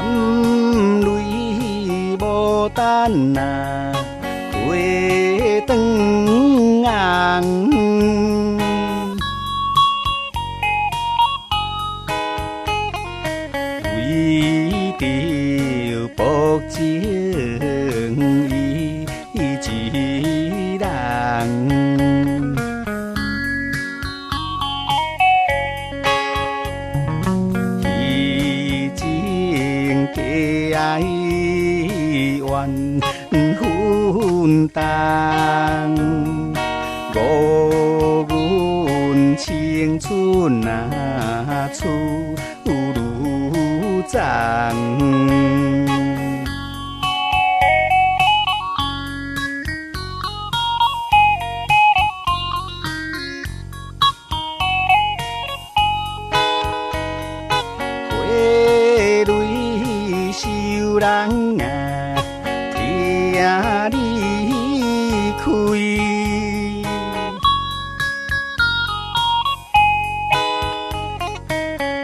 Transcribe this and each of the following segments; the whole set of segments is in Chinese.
含泪无等啊，花灯红。为着薄情伊一人，虚情假爱怨分担，误阮青春啊出如丛。受人啊，听你开，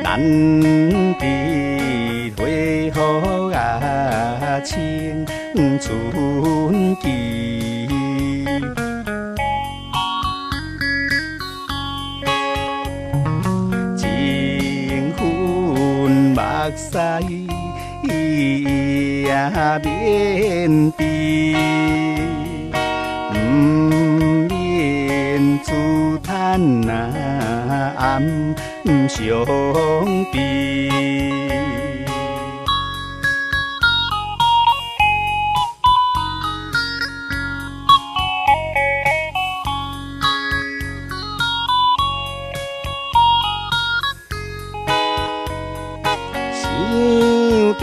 咱伫花雨啊青春期。情分目屎也免避，不免自叹啊暗伤悲。想着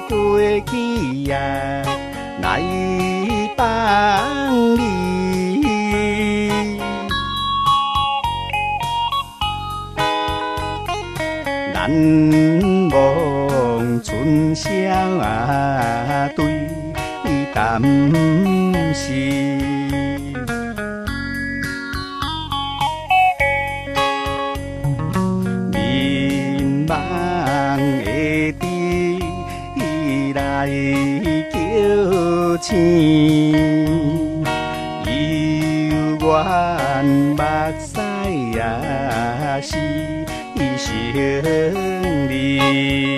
过去啊，来放你，难忘春宵啊，对谈时。望会知来叫醒，犹原目屎啊是胜利。